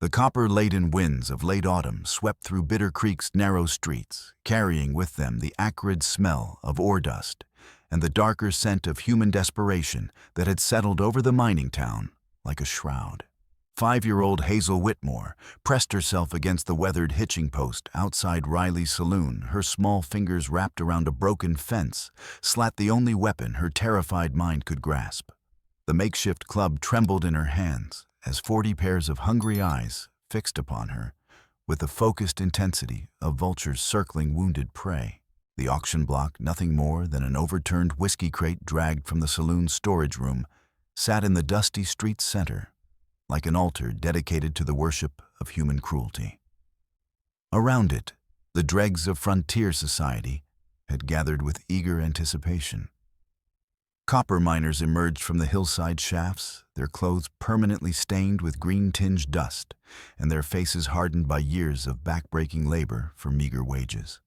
The copper-laden winds of late autumn swept through Bitter Creek's narrow streets, carrying with them the acrid smell of ore dust and the darker scent of human desperation that had settled over the mining town like a shroud. 5-year-old Hazel Whitmore pressed herself against the weathered hitching post outside Riley's saloon, her small fingers wrapped around a broken fence, slat the only weapon her terrified mind could grasp. The makeshift club trembled in her hands as 40 pairs of hungry eyes fixed upon her with the focused intensity of vultures circling wounded prey. The auction block, nothing more than an overturned whiskey crate dragged from the saloon's storage room, sat in the dusty street's center, like an altar dedicated to the worship of human cruelty. Around it, the dregs of frontier society had gathered with eager anticipation. Copper miners emerged from the hillside shafts, their clothes permanently stained with green-tinged dust, and their faces hardened by years of back-breaking labor for meager wages.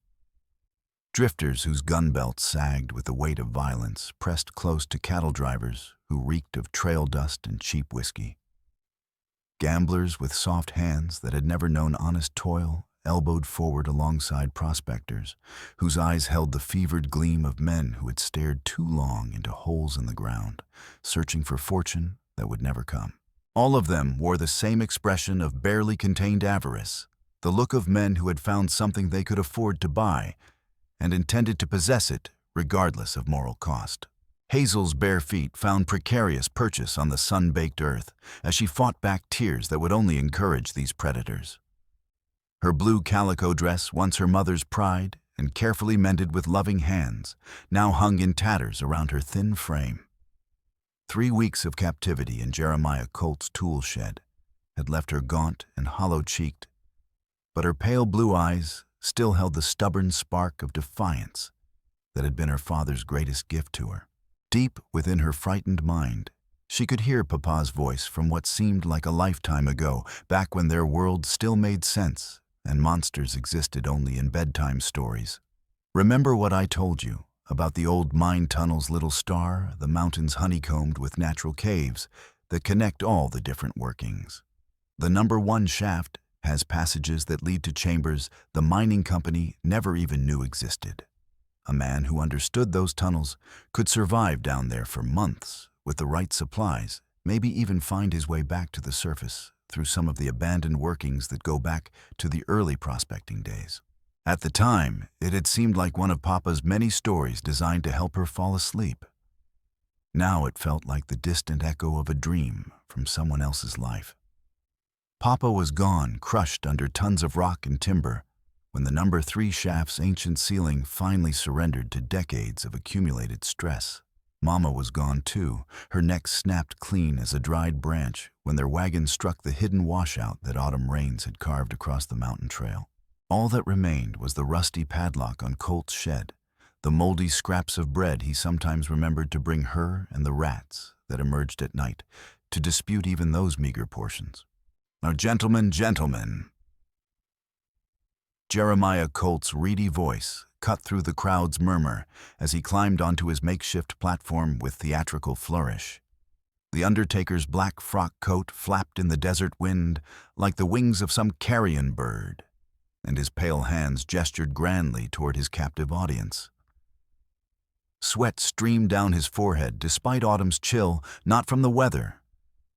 Drifters whose gun belts sagged with the weight of violence pressed close to cattle drivers who reeked of trail dust and cheap whiskey. Gamblers with soft hands that had never known honest toil elbowed forward alongside prospectors whose eyes held the fevered gleam of men who had stared too long into holes in the ground, searching for fortune that would never come. All of them wore the same expression of barely contained avarice, the look of men who had found something they could afford to buy and intended to possess it regardless of moral cost. Hazel's bare feet found precarious purchase on the sun-baked earth as she fought back tears that would only encourage these predators. Her blue calico dress, once her mother's pride and carefully mended with loving hands, now hung in tatters around her thin frame. 3 weeks of captivity in Jeremiah Colt's tool shed had left her gaunt and hollow-cheeked, but her pale blue eyes still held the stubborn spark of defiance that had been her father's greatest gift to her. Deep within her frightened mind, she could hear Papa's voice from what seemed like a lifetime ago, back when their world still made sense and monsters existed only in bedtime stories. Remember what I told you about the old mine tunnel's little star, the mountains honeycombed with natural caves that connect all the different workings? The number 1 shaft has passages that lead to chambers the mining company never even knew existed. A man who understood those tunnels could survive down there for months with the right supplies, maybe even find his way back to the surface through some of the abandoned workings that go back to the early prospecting days. At the time, it had seemed like one of Papa's many stories designed to help her fall asleep. Now it felt like the distant echo of a dream from someone else's life. Papa was gone, crushed under tons of rock and timber, when the number 3 shaft's ancient ceiling finally surrendered to decades of accumulated stress. Mama was gone too, her neck snapped clean as a dried branch when their wagon struck the hidden washout that autumn rains had carved across the mountain trail. All that remained was the rusty padlock on Colt's shed, the moldy scraps of bread he sometimes remembered to bring her and the rats that emerged at night to dispute even those meager portions. Now, gentlemen. Jeremiah Colt's reedy voice cut through the crowd's murmur as he climbed onto his makeshift platform with theatrical flourish. The undertaker's black frock coat flapped in the desert wind like the wings of some carrion bird, and his pale hands gestured grandly toward his captive audience. Sweat streamed down his forehead despite autumn's chill, not from the weather,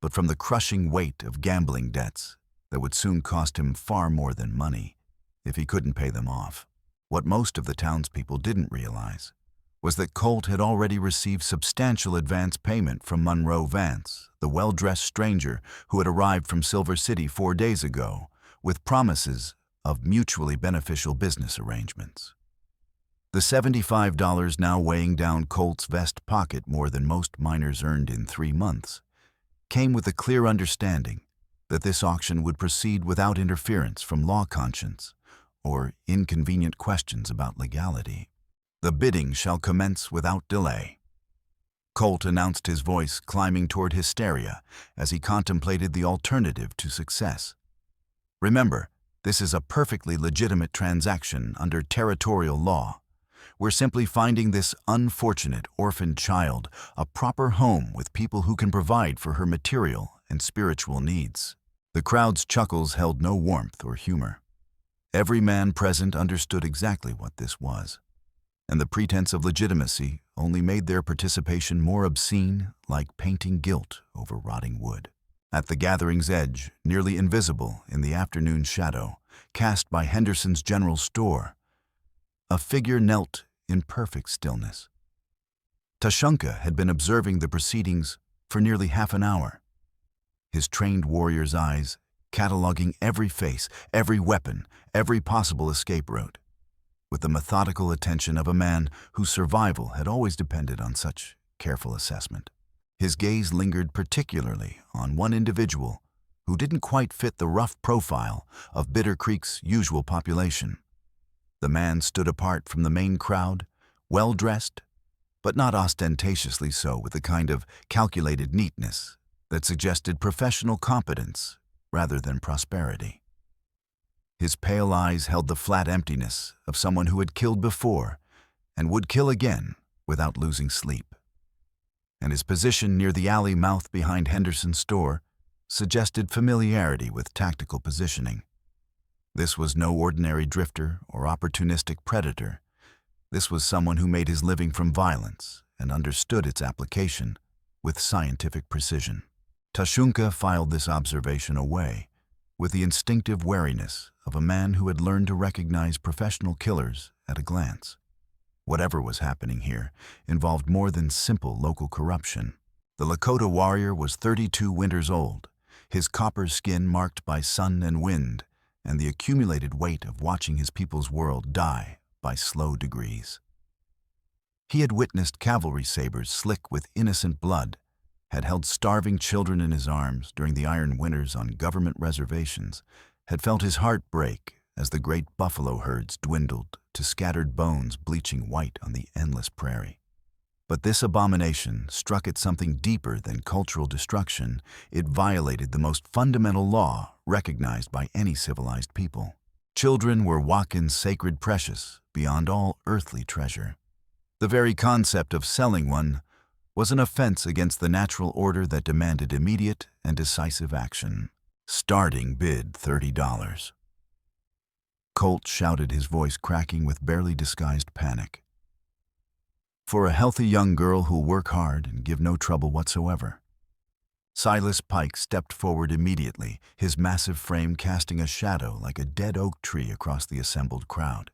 but from the crushing weight of gambling debts that would soon cost him far more than money if he couldn't pay them off. What most of the townspeople didn't realize was that Colt had already received substantial advance payment from Monroe Vance, the well-dressed stranger who had arrived from Silver City 4 days ago, with promises of mutually beneficial business arrangements. The $75 now weighing down Colt's vest pocket more than most miners earned in 3 months came with a clear understanding that this auction would proceed without interference from law conscience or inconvenient questions about legality. The bidding shall commence without delay. Colt announced, his voice climbing toward hysteria as he contemplated the alternative to success. Remember, this is a perfectly legitimate transaction under territorial law. We're simply finding this unfortunate orphaned child a proper home with people who can provide for her material and spiritual needs. The crowd's chuckles held no warmth or humor. Every man present understood exactly what this was, and the pretense of legitimacy only made their participation more obscene, like painting guilt over rotting wood. At the gathering's edge, nearly invisible in the afternoon shadow, cast by Henderson's general store, a figure knelt in perfect stillness. Tashunke had been observing the proceedings for nearly half an hour, his trained warrior's eyes cataloging every face, every weapon, every possible escape route, with the methodical attention of a man whose survival had always depended on such careful assessment. His gaze lingered particularly on one individual who didn't quite fit the rough profile of Bitter Creek's usual population. The man stood apart from the main crowd, well-dressed, but not ostentatiously so, with the kind of calculated neatness that suggested professional competence rather than prosperity. His pale eyes held the flat emptiness of someone who had killed before and would kill again without losing sleep. And his position near the alley mouth behind Henderson's store suggested familiarity with tactical positioning. This was no ordinary drifter or opportunistic predator. This was someone who made his living from violence and understood its application with scientific precision. Tashunke filed this observation away with the instinctive wariness of a man who had learned to recognize professional killers at a glance. Whatever was happening here involved more than simple local corruption. The Lakota warrior was 32 winters old, his copper skin marked by sun and wind, and the accumulated weight of watching his people's world die by slow degrees. He had witnessed cavalry sabers slick with innocent blood, had held starving children in his arms during the iron winters on government reservations, had felt his heart break as the great buffalo herds dwindled to scattered bones bleaching white on the endless prairie. But this abomination struck at something deeper than cultural destruction. It violated the most fundamental law recognized by any civilized people. Children were Wakin's sacred precious beyond all earthly treasure. The very concept of selling one was an offense against the natural order that demanded immediate and decisive action. Starting bid $30. Colt shouted, his voice cracking with barely disguised panic. For a healthy young girl who'll work hard and give no trouble whatsoever. Silas Pike stepped forward immediately, his massive frame casting a shadow like a dead oak tree across the assembled crowd.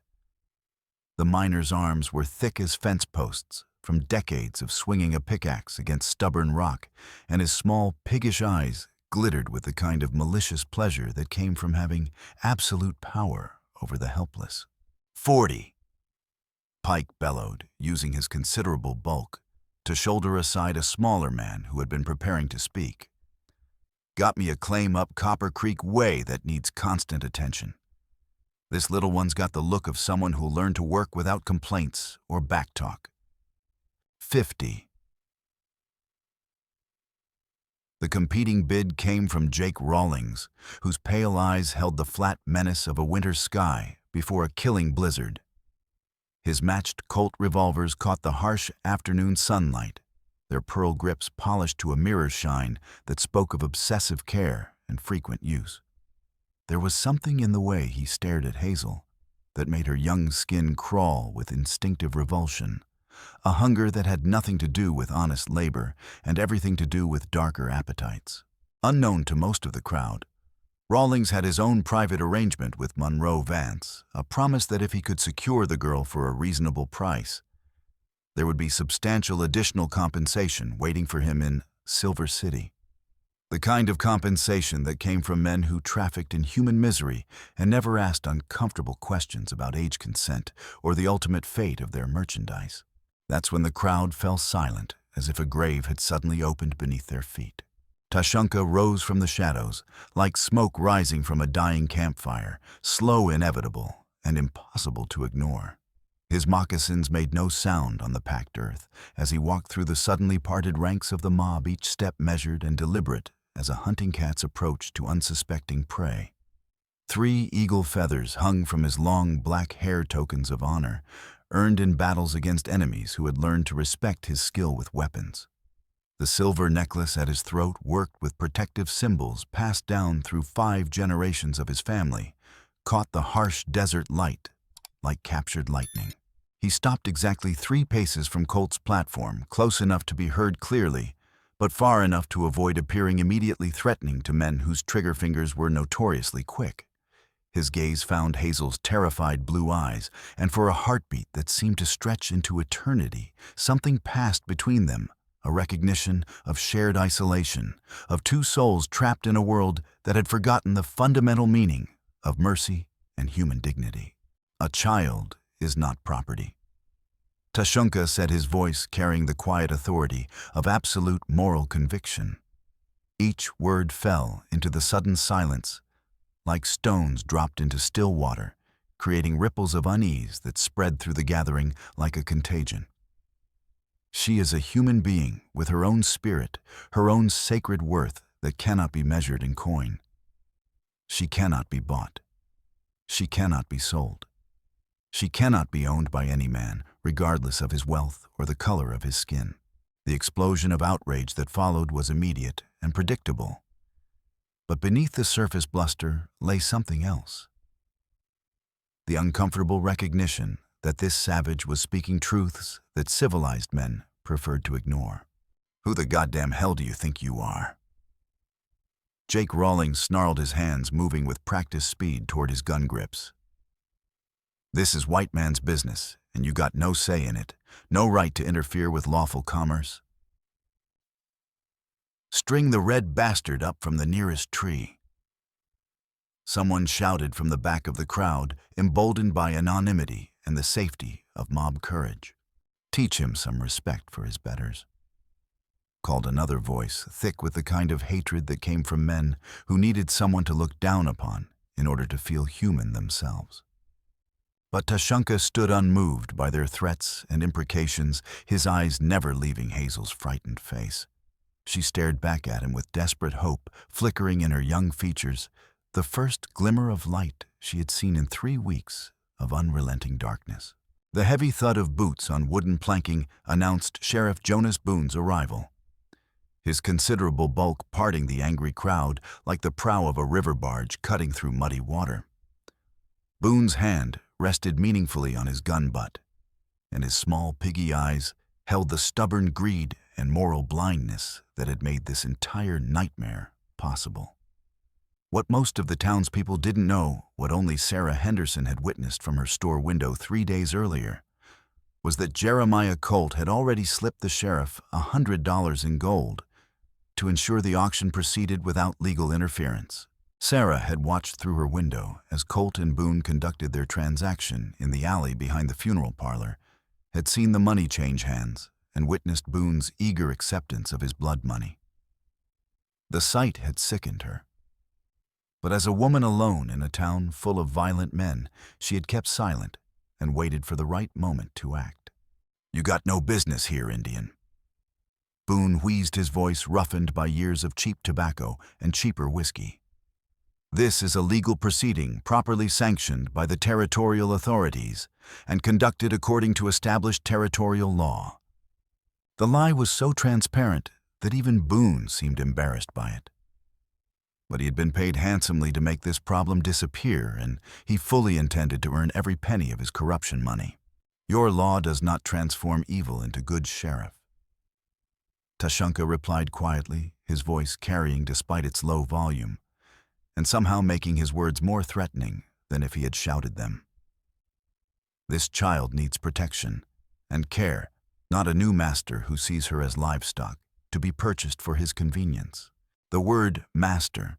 The miner's arms were thick as fence posts from decades of swinging a pickaxe against stubborn rock, and his small, piggish eyes glittered with the kind of malicious pleasure that came from having absolute power over the helpless. 40! Pike bellowed, using his considerable bulk to shoulder aside a smaller man who had been preparing to speak. Got me a claim up Copper Creek way that needs constant attention. This little one's got the look of someone who'll learn to work without complaints or backtalk. 50. The competing bid came from Jake Rawlings, whose pale eyes held the flat menace of a winter sky before a killing blizzard. His matched Colt revolvers caught the harsh afternoon sunlight, their pearl grips polished to a mirror shine that spoke of obsessive care and frequent use. There was something in the way he stared at Hazel that made her young skin crawl with instinctive revulsion, a hunger that had nothing to do with honest labor and everything to do with darker appetites. Unknown to most of the crowd, Rawlings had his own private arrangement with Monroe Vance, a promise that if he could secure the girl for a reasonable price, there would be substantial additional compensation waiting for him in Silver City. The kind of compensation that came from men who trafficked in human misery and never asked uncomfortable questions about age consent or the ultimate fate of their merchandise. That's when the crowd fell silent, as if a grave had suddenly opened beneath their feet. Tashanka rose from the shadows, like smoke rising from a dying campfire, slow, inevitable, and impossible to ignore. His moccasins made no sound on the packed earth as he walked through the suddenly parted ranks of the mob, each step measured and deliberate as a hunting cat's approach to unsuspecting prey. 3 eagle feathers hung from his long black hair, tokens of honor, earned in battles against enemies who had learned to respect his skill with weapons. The silver necklace at his throat worked with protective symbols passed down through 5 generations of his family, caught the harsh desert light like captured lightning. He stopped exactly 3 paces from Colt's platform, close enough to be heard clearly, but far enough to avoid appearing immediately threatening to men whose trigger fingers were notoriously quick. His gaze found Hazel's terrified blue eyes, and for a heartbeat that seemed to stretch into eternity, something passed between them, a recognition of shared isolation, of 2 souls trapped in a world that had forgotten the fundamental meaning of mercy and human dignity. A child is not property. Tashunka said, his voice carrying the quiet authority of absolute moral conviction. Each word fell into the sudden silence, like stones dropped into still water, creating ripples of unease that spread through the gathering like a contagion. She is a human being with her own spirit, her own sacred worth that cannot be measured in coin. She cannot be bought. She cannot be sold. She cannot be owned by any man, regardless of his wealth or the color of his skin. The explosion of outrage that followed was immediate and predictable. But beneath the surface bluster lay something else. The uncomfortable recognition that this savage was speaking truths that civilized men preferred to ignore. Who the goddamn hell do you think you are? Jake Rawlings snarled, his hands moving with practiced speed toward his gun grips. This is white man's business, and you got no say in it, no right to interfere with lawful commerce. String the red bastard up from the nearest tree. Someone shouted from the back of the crowd, emboldened by anonymity and the safety of mob courage. Teach him some respect for his betters, called another voice, thick with the kind of hatred that came from men who needed someone to look down upon in order to feel human themselves. But Tashanka stood unmoved by their threats and imprecations, his eyes never leaving Hazel's frightened face. She stared back at him with desperate hope flickering in her young features, the first glimmer of light she had seen in 3 weeks of unrelenting darkness. The heavy thud of boots on wooden planking announced Sheriff Jonas Boone's arrival, his considerable bulk parting the angry crowd like the prow of a river barge cutting through muddy water. Boone's hand rested meaningfully on his gun butt, and his small piggy eyes held the stubborn greed and moral blindness that had made this entire nightmare possible. What most of the townspeople didn't know, what only Sarah Henderson had witnessed from her store window 3 days earlier, was that Jeremiah Colt had already slipped the sheriff $100 in gold to ensure the auction proceeded without legal interference. Sarah had watched through her window as Colt and Boone conducted their transaction in the alley behind the funeral parlor, had seen the money change hands, and witnessed Boone's eager acceptance of his blood money. The sight had sickened her. But as a woman alone in a town full of violent men, she had kept silent and waited for the right moment to act. "You got no business here, Indian." Boone wheezed, his voice roughened by years of cheap tobacco and cheaper whiskey. "This is a legal proceeding properly sanctioned by the territorial authorities and conducted according to established territorial law." The lie was so transparent that even Boone seemed embarrassed by it. But he had been paid handsomely to make this problem disappear, and he fully intended to earn every penny of his corruption money. "Your law does not transform evil into good, Sheriff." Tashanka replied quietly, his voice carrying despite its low volume, and somehow making his words more threatening than if he had shouted them. "This child needs protection and care, not a new master who sees her as livestock, to be purchased for his convenience." The word master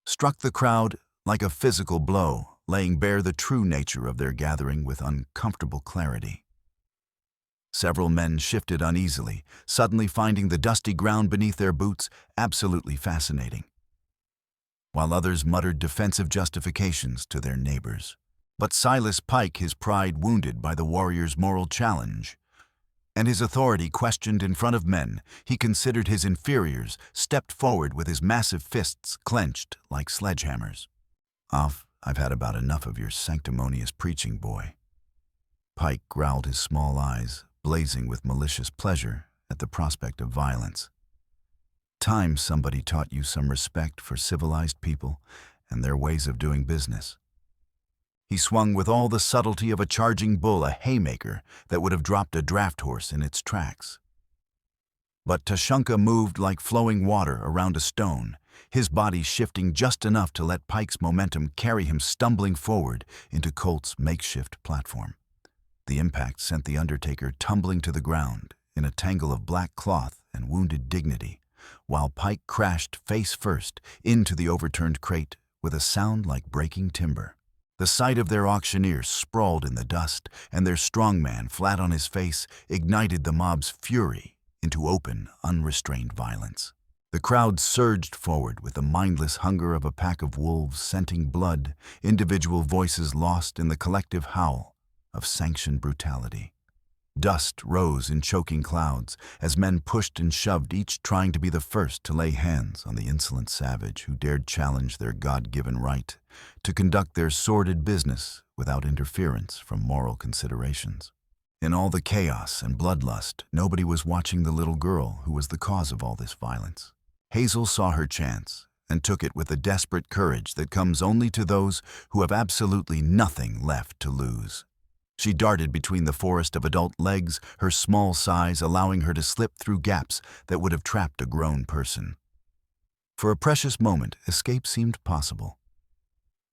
struck the crowd like a physical blow, laying bare the true nature of their gathering with uncomfortable clarity. Several men shifted uneasily, suddenly finding the dusty ground beneath their boots absolutely fascinating, while others muttered defensive justifications to their neighbors. But Silas Pike, his pride wounded by the warrior's moral challenge, and his authority questioned in front of men he considered his inferiors, stepped forward with his massive fists clenched like sledgehammers. I've had about enough of your sanctimonious preaching, boy." Pike growled, his small eyes blazing with malicious pleasure at the prospect of violence. Time somebody taught you some respect for civilized people and their ways of doing business. He swung with all the subtlety of a charging bull, a haymaker that would have dropped a draft horse in its tracks. But Tashanka moved like flowing water around a stone, his body shifting just enough to let Pike's momentum carry him stumbling forward into Colt's makeshift platform. The impact sent the Undertaker tumbling to the ground in a tangle of black cloth and wounded dignity, while Pike crashed face first into the overturned crate with a sound like breaking timber. The sight of their auctioneer sprawled in the dust and their strongman flat on his face ignited the mob's fury into open, unrestrained violence. The crowd surged forward with the mindless hunger of a pack of wolves scenting blood, individual voices lost in the collective howl of sanctioned brutality. Dust rose in choking clouds as men pushed and shoved, each trying to be the first to lay hands on the insolent savage who dared challenge their God-given right to conduct their sordid business without interference from moral considerations. In all the chaos and bloodlust, nobody was watching the little girl who was the cause of all this violence. Hazel saw her chance and took it with the desperate courage that comes only to those who have absolutely nothing left to lose. She darted between the forest of adult legs, her small size allowing her to slip through gaps that would have trapped a grown person. For a precious moment, escape seemed possible.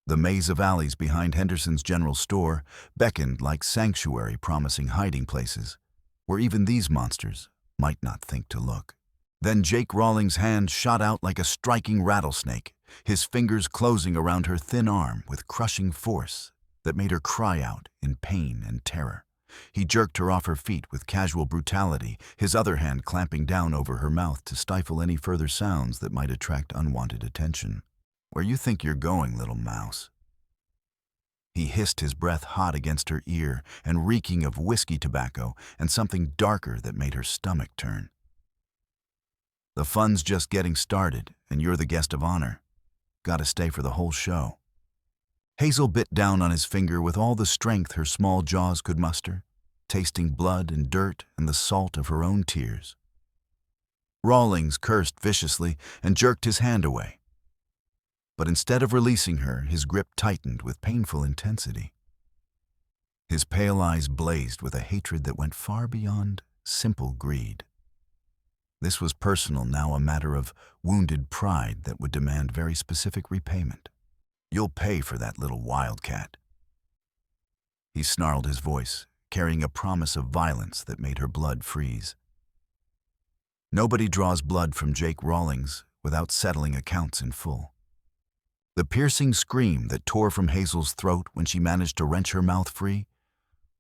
The maze of alleys behind Henderson's general store beckoned like sanctuary promising hiding places, where even these monsters might not think to look. Then Jake Rawlings' hand shot out like a striking rattlesnake, his fingers closing around her thin arm with crushing force that made her cry out in pain and terror. He jerked her off her feet with casual brutality, his other hand clamping down over her mouth to stifle any further sounds that might attract unwanted attention. "Where you think you're going, little mouse?" He hissed, his breath hot against her ear and reeking of whiskey tobacco and something darker that made her stomach turn. "The fun's just getting started, and you're the guest of honor. Gotta stay for the whole show." Hazel bit down on his finger with all the strength her small jaws could muster, tasting blood and dirt and the salt of her own tears. Rawlings cursed viciously and jerked his hand away. But instead of releasing her, his grip tightened with painful intensity. His pale eyes blazed with a hatred that went far beyond simple greed. This was personal, now a matter of wounded pride that would demand very specific repayment. "You'll pay for that little wildcat." He snarled, his voice carrying a promise of violence that made her blood freeze. Nobody draws blood from Jake Rawlings without settling accounts in full. The piercing scream that tore from Hazel's throat when she managed to wrench her mouth free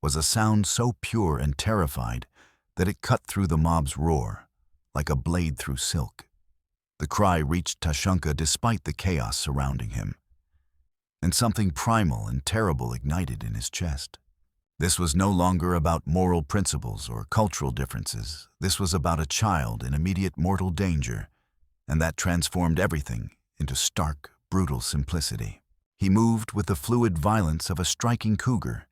was a sound so pure and terrified that it cut through the mob's roar like a blade through silk. The cry reached Tashunke despite the chaos surrounding him, and something primal and terrible ignited in his chest. This was no longer about moral principles or cultural differences. This was about a child in immediate mortal danger, and that transformed everything into stark, brutal simplicity. He moved with the fluid violence of a striking cougar,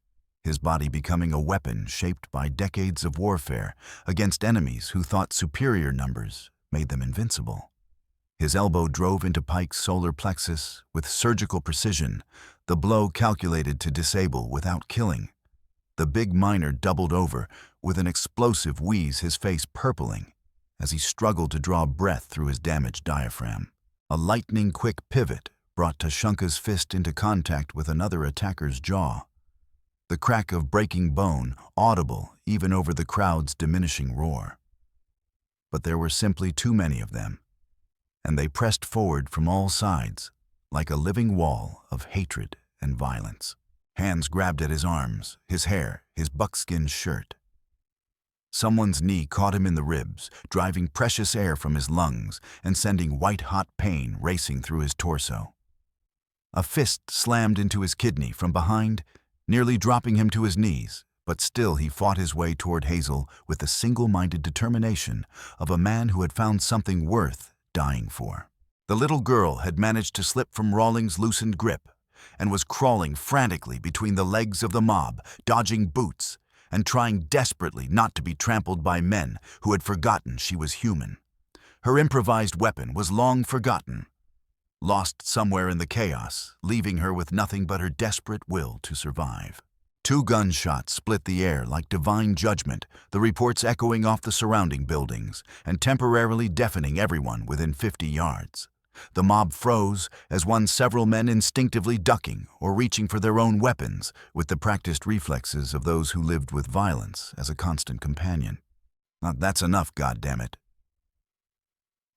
his body becoming a weapon shaped by decades of warfare against enemies who thought superior numbers made them invincible. His elbow drove into Pike's solar plexus with surgical precision, the blow calculated to disable without killing. The big miner doubled over with an explosive wheeze, his face purpling as he struggled to draw breath through his damaged diaphragm. A lightning-quick pivot brought Tashunke's fist into contact with another attacker's jaw, the crack of breaking bone audible even over the crowd's diminishing roar. But there were simply too many of them, and they pressed forward from all sides like a living wall of hatred and violence. Hands grabbed at his arms, his hair, his buckskin shirt. Someone's knee caught him in the ribs, driving precious air from his lungs and sending white-hot pain racing through his torso. A fist slammed into his kidney from behind, nearly dropping him to his knees, but still he fought his way toward Hazel with the single-minded determination of a man who had found something worth dying for. The little girl had managed to slip from Rawlings' loosened grip and was crawling frantically between the legs of the mob, dodging boots and trying desperately not to be trampled by men who had forgotten she was human. Her improvised weapon was long forgotten, lost somewhere in the chaos, leaving her with nothing but her desperate will to survive. 2 gunshots split the air like divine judgment, the reports echoing off the surrounding buildings and temporarily deafening everyone within 50 yards. The mob froze as several men instinctively ducking or reaching for their own weapons with the practiced reflexes of those who lived with violence as a constant companion. That's enough, goddammit.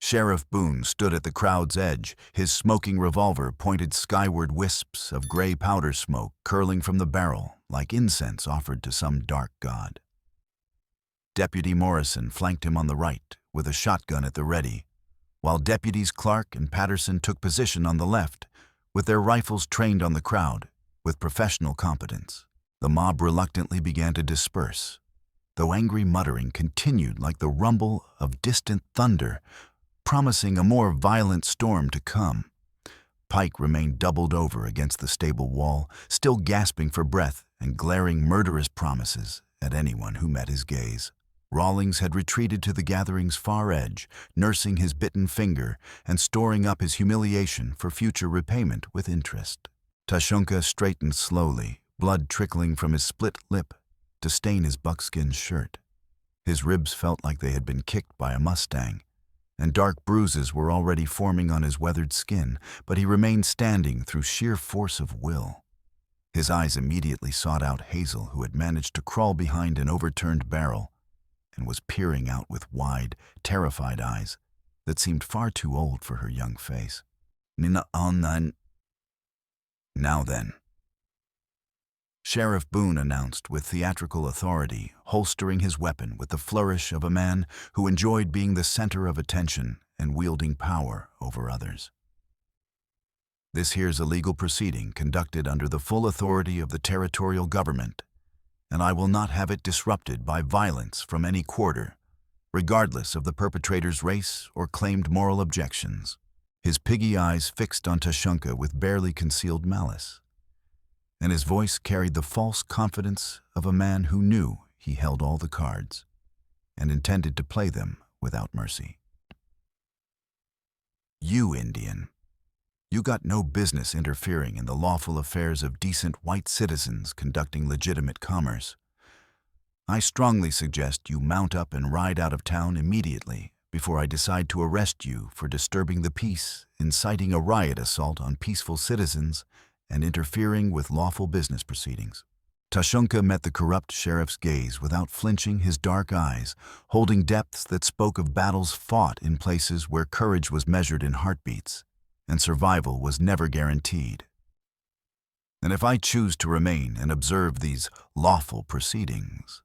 Sheriff Boone stood at the crowd's edge, his smoking revolver pointed skyward, wisps of gray powder smoke curling from the barrel like incense offered to some dark god. Deputy Morrison flanked him on the right with a shotgun at the ready, while Deputies Clark and Patterson took position on the left, with their rifles trained on the crowd with professional competence. The mob reluctantly began to disperse, though angry muttering continued like the rumble of distant thunder, promising a more violent storm to come. Pike remained doubled over against the stable wall, still gasping for breath and glaring murderous promises at anyone who met his gaze. Rawlings had retreated to the gathering's far edge, nursing his bitten finger and storing up his humiliation for future repayment with interest. Tashunke straightened slowly, blood trickling from his split lip to stain his buckskin shirt. His ribs felt like they had been kicked by a mustang, and dark bruises were already forming on his weathered skin, but he remained standing through sheer force of will. His eyes immediately sought out Hazel, who had managed to crawl behind an overturned barrel and was peering out with wide, terrified eyes that seemed far too old for her young face. Now then, Sheriff Boone announced with theatrical authority, holstering his weapon with the flourish of a man who enjoyed being the center of attention and wielding power over others. This here's a legal proceeding conducted under the full authority of the territorial government, and I will not have it disrupted by violence from any quarter, regardless of the perpetrator's race or claimed moral objections. His piggy eyes fixed on Tashunke with barely concealed malice, and his voice carried the false confidence of a man who knew he held all the cards and intended to play them without mercy. You, Indian, you got no business interfering in the lawful affairs of decent white citizens conducting legitimate commerce. I strongly suggest you mount up and ride out of town immediately before I decide to arrest you for disturbing the peace, inciting a riot assault on peaceful citizens, and interfering with lawful business proceedings. Tashunke met the corrupt sheriff's gaze without flinching, his dark eyes holding depths that spoke of battles fought in places where courage was measured in heartbeats and survival was never guaranteed. And if I choose to remain and observe these lawful proceedings,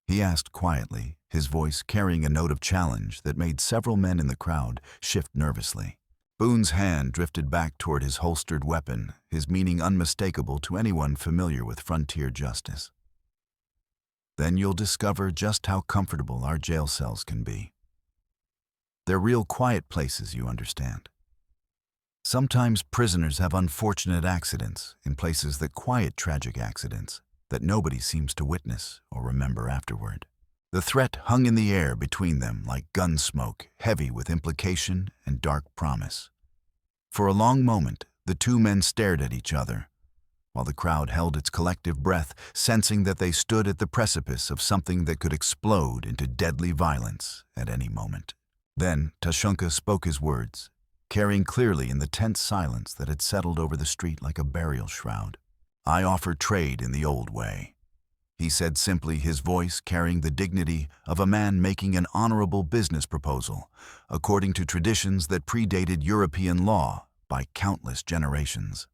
he asked quietly, his voice carrying a note of challenge that made several men in the crowd shift nervously. Boone's hand drifted back toward his holstered weapon, his meaning unmistakable to anyone familiar with frontier justice. Then you'll discover just how comfortable our jail cells can be. They're real quiet places, you understand. Sometimes prisoners have unfortunate accidents in places that quiet tragic accidents that nobody seems to witness or remember afterward. The threat hung in the air between them like gun smoke, heavy with implication and dark promise. For a long moment, the two men stared at each other, while the crowd held its collective breath, sensing that they stood at the precipice of something that could explode into deadly violence at any moment. Then Tashunke spoke his words, carrying clearly in the tense silence that had settled over the street like a burial shroud. I offer trade in the old way, he said simply, his voice carrying the dignity of a man making an honorable business proposal, according to traditions that predated European law by countless generations.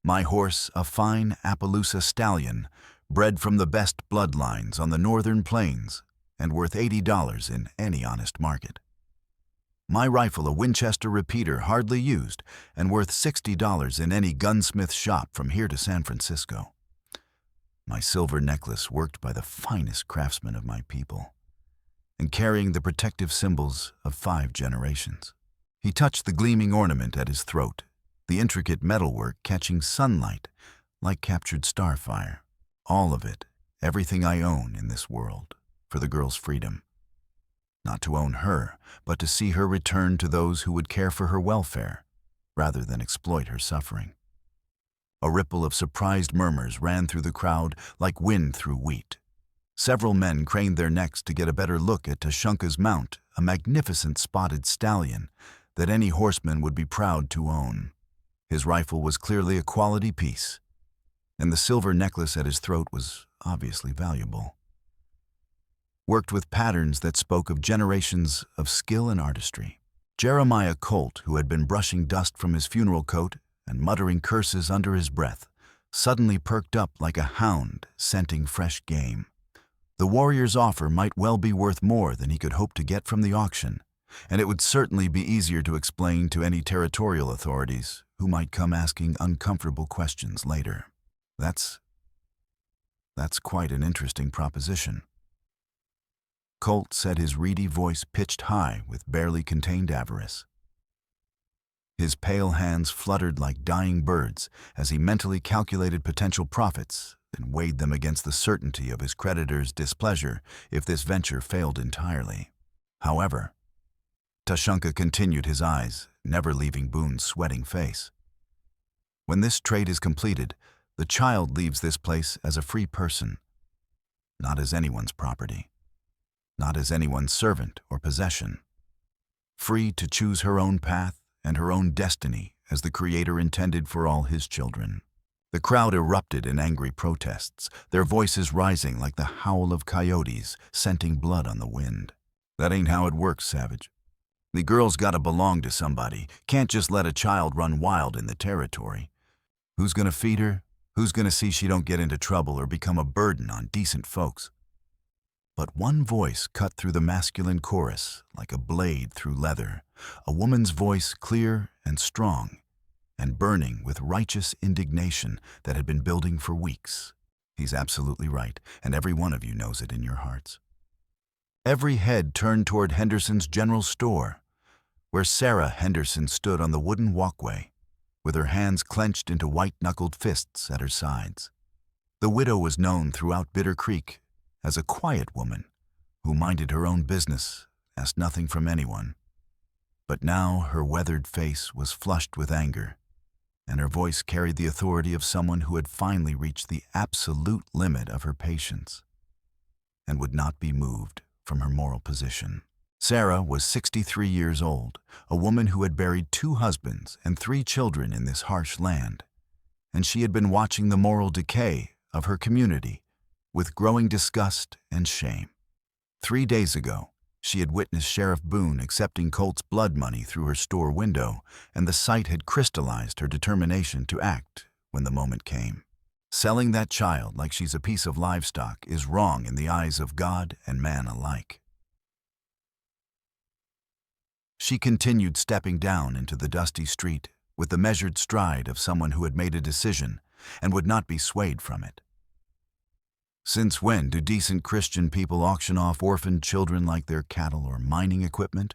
My horse, a fine Appaloosa stallion, bred from the best bloodlines on the northern plains and worth $80 in any honest market. My rifle, a Winchester repeater hardly used and worth $60 in any gunsmith shop from here to San Francisco. My silver necklace worked by the finest craftsmen of my people and carrying the protective symbols of 5 generations. He touched the gleaming ornament at his throat, the intricate metalwork catching sunlight like captured starfire. All of it everything I own in this world, for the girl's freedom. Not to own her, but to see her return to those who would care for her welfare, rather than exploit her suffering. A ripple of surprised murmurs ran through the crowd like wind through wheat. Several men craned their necks to get a better look at Tashunke's mount, a magnificent spotted stallion that any horseman would be proud to own. His rifle was clearly a quality piece, and the silver necklace at his throat was obviously valuable. Worked with patterns that spoke of generations of skill and artistry. Jeremiah Colt, who had been brushing dust from his funeral coat and muttering curses under his breath, suddenly perked up like a hound scenting fresh game. The warrior's offer might well be worth more than he could hope to get from the auction, and it would certainly be easier to explain to any territorial authorities who might come asking uncomfortable questions later. That's quite an interesting proposition. Colt said, his reedy voice pitched high with barely contained avarice. His pale hands fluttered like dying birds as he mentally calculated potential profits and weighed them against the certainty of his creditor's displeasure if this venture failed entirely. However, Tashanka continued, his eyes never leaving Boone's sweating face. When this trade is completed, the child leaves this place as a free person, not as anyone's property, not as anyone's servant or possession, free to choose her own path and her own destiny as the Creator intended for all his children. The crowd erupted in angry protests, their voices rising like the howl of coyotes scenting blood on the wind. That ain't how it works, Savage. The girl's gotta belong to somebody, can't just let a child run wild in the territory. Who's gonna feed her? Who's gonna see she don't get into trouble or become a burden on decent folks? But one voice cut through the masculine chorus like a blade through leather, a woman's voice clear and strong, and burning with righteous indignation that had been building for weeks. He's absolutely right, and every one of you knows it in your hearts. Every head turned toward Henderson's general store, where Sarah Henderson stood on the wooden walkway, with her hands clenched into white-knuckled fists at her sides. The widow was known throughout Bitter Creek as a quiet woman who minded her own business, asked nothing from anyone. But now her weathered face was flushed with anger, and her voice carried the authority of someone who had finally reached the absolute limit of her patience and would not be moved from her moral position. Sarah was 63 years old, a woman who had buried 2 husbands and 3 children in this harsh land, and she had been watching the moral decay of her community with growing disgust and shame. 3 days ago, she had witnessed Sheriff Boone accepting Colt's blood money through her store window, and the sight had crystallized her determination to act when the moment came. Selling that child like she's a piece of livestock is wrong in the eyes of God and man alike. She continued stepping down into the dusty street with the measured stride of someone who had made a decision and would not be swayed from it. Since when do decent Christian people auction off orphaned children like their cattle or mining equipment?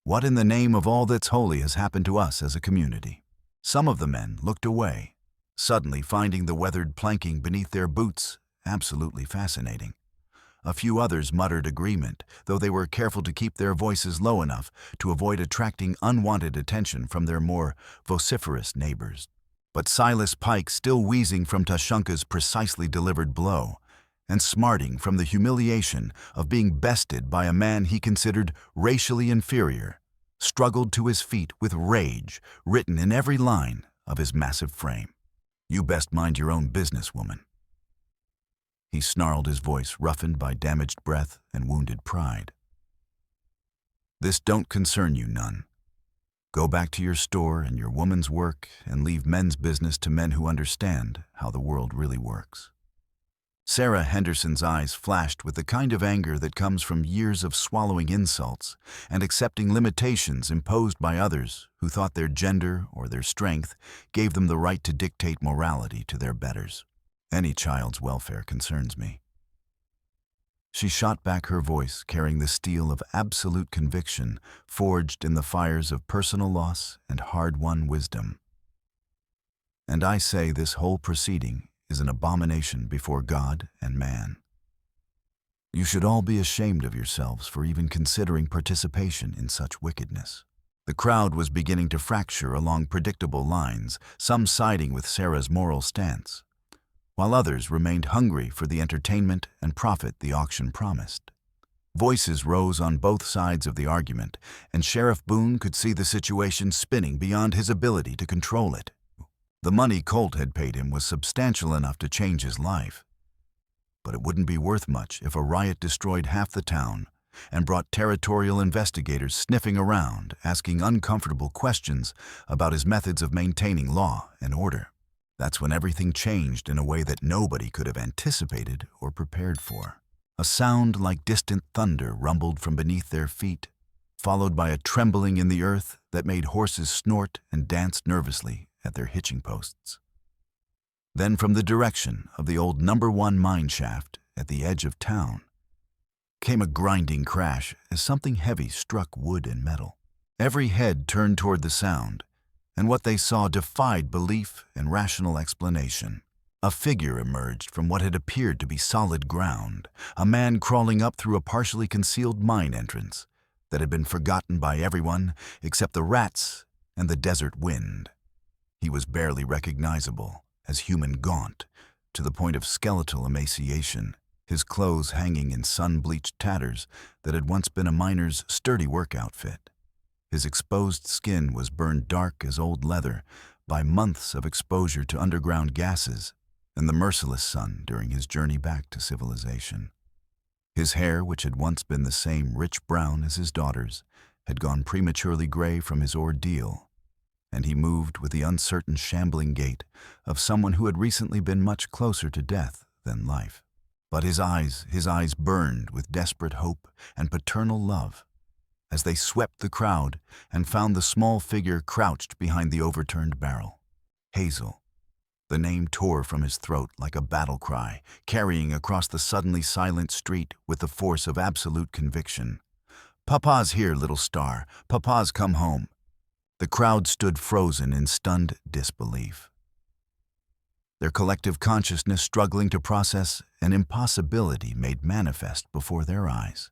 What in the name of all that's holy has happened to us as a community? Some of the men looked away, suddenly finding the weathered planking beneath their boots absolutely fascinating. A few others muttered agreement, though they were careful to keep their voices low enough to avoid attracting unwanted attention from their more vociferous neighbors. But Silas Pike, still wheezing from Tashunke's precisely delivered blow, and smarting from the humiliation of being bested by a man he considered racially inferior, struggled to his feet with rage written in every line of his massive frame. "You best mind your own business, woman." He snarled, his voice roughened by damaged breath and wounded pride. "This don't concern you none. Go back to your store and your woman's work and leave men's business to men who understand how the world really works." Sarah Henderson's eyes flashed with the kind of anger that comes from years of swallowing insults and accepting limitations imposed by others who thought their gender or their strength gave them the right to dictate morality to their betters. "Any child's welfare concerns me." She shot back, her voice carrying the steel of absolute conviction forged in the fires of personal loss and hard-won wisdom. "And I say this whole proceeding is an abomination before God and man. You should all be ashamed of yourselves for even considering participation in such wickedness." The crowd was beginning to fracture along predictable lines, some siding with Sarah's moral stance, while others remained hungry for the entertainment and profit the auction promised. Voices rose on both sides of the argument, and Sheriff Boone could see the situation spinning beyond his ability to control it. The money Colt had paid him was substantial enough to change his life, but it wouldn't be worth much if a riot destroyed half the town and brought territorial investigators sniffing around, asking uncomfortable questions about his methods of maintaining law and order. That's when everything changed in a way that nobody could have anticipated or prepared for. A sound like distant thunder rumbled from beneath their feet, followed by a trembling in the earth that made horses snort and dance nervously at their hitching posts. Then from the direction of the old number 1 mine shaft at the edge of town came a grinding crash as something heavy struck wood and metal. Every head turned toward the sound, and what they saw defied belief and rational explanation. A figure emerged from what had appeared to be solid ground, a man crawling up through a partially concealed mine entrance that had been forgotten by everyone except the rats and the desert wind. He was barely recognizable, as human gaunt, to the point of skeletal emaciation, his clothes hanging in sun-bleached tatters that had once been a miner's sturdy work outfit. His exposed skin was burned dark as old leather by months of exposure to underground gases and the merciless sun during his journey back to civilization. His hair, which had once been the same rich brown as his daughter's, had gone prematurely gray from his ordeal, and he moved with the uncertain, shambling gait of someone who had recently been much closer to death than life. But his eyes burned with desperate hope and paternal love as they swept the crowd and found the small figure crouched behind the overturned barrel. Hazel. The name tore from his throat like a battle cry, carrying across the suddenly silent street with the force of absolute conviction. "Papa's here, little star. Papa's come home." The crowd stood frozen in stunned disbelief, their collective consciousness struggling to process an impossibility made manifest before their eyes.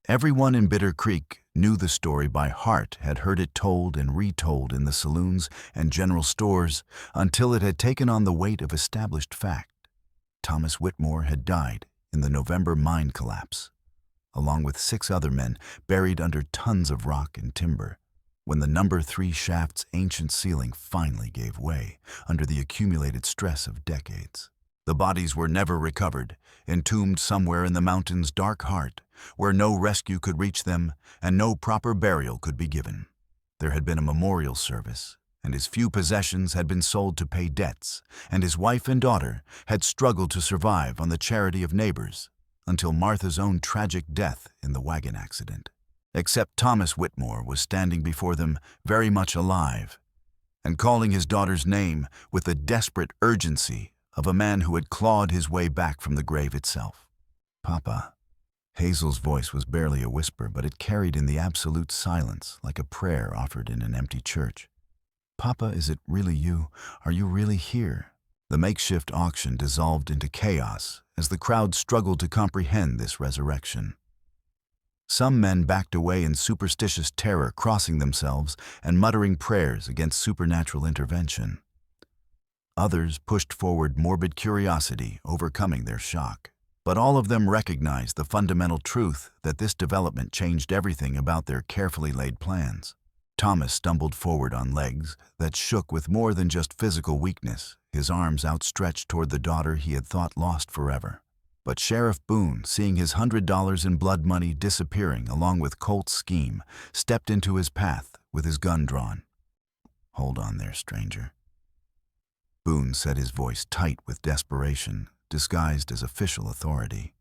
Everyone in Bitter Creek knew the story by heart, had heard it told and retold in the saloons and general stores until it had taken on the weight of established fact. Thomas Whitmore had died in the November mine collapse, along with 6 other men buried under tons of rock and timber, when the number 3 shaft's ancient ceiling finally gave way under the accumulated stress of decades. The bodies were never recovered, entombed somewhere in the mountain's dark heart, where no rescue could reach them and no proper burial could be given. There had been a memorial service, and his few possessions had been sold to pay debts, and his wife and daughter had struggled to survive on the charity of neighbors until Martha's own tragic death in the wagon accident. Except Thomas Whitmore was standing before them very much alive and calling his daughter's name with the desperate urgency of a man who had clawed his way back from the grave itself. "Papa." Hazel's voice was barely a whisper, but it carried in the absolute silence like a prayer offered in an empty church. "Papa, is it really you? Are you really here?" The makeshift auction dissolved into chaos as the crowd struggled to comprehend this resurrection. Some men backed away in superstitious terror, crossing themselves and muttering prayers against supernatural intervention. Others pushed forward morbid curiosity, overcoming their shock. But all of them recognized the fundamental truth that this development changed everything about their carefully laid plans. Thomas stumbled forward on legs that shook with more than just physical weakness, his arms outstretched toward the daughter he had thought lost forever. But Sheriff Boone, seeing his $100 in blood money disappearing along with Colt's scheme, stepped into his path with his gun drawn. "Hold on there, stranger." Boone said, his voice tight with desperation, disguised as official authority.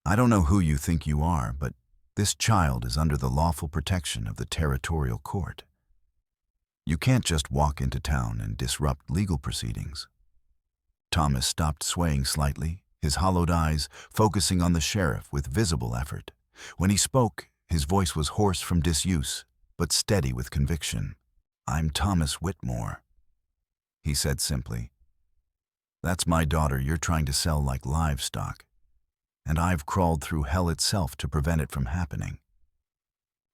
"I don't know who you think you are, but this child is under the lawful protection of the territorial court. You can't just walk into town and disrupt legal proceedings." Thomas stopped swaying slightly, his hollowed eyes focusing on the sheriff with visible effort. When he spoke, his voice was hoarse from disuse, but steady with conviction. "I'm Thomas Whitmore," he said simply. That's my daughter you're trying to sell like livestock, and I've crawled through hell itself to prevent it from happening."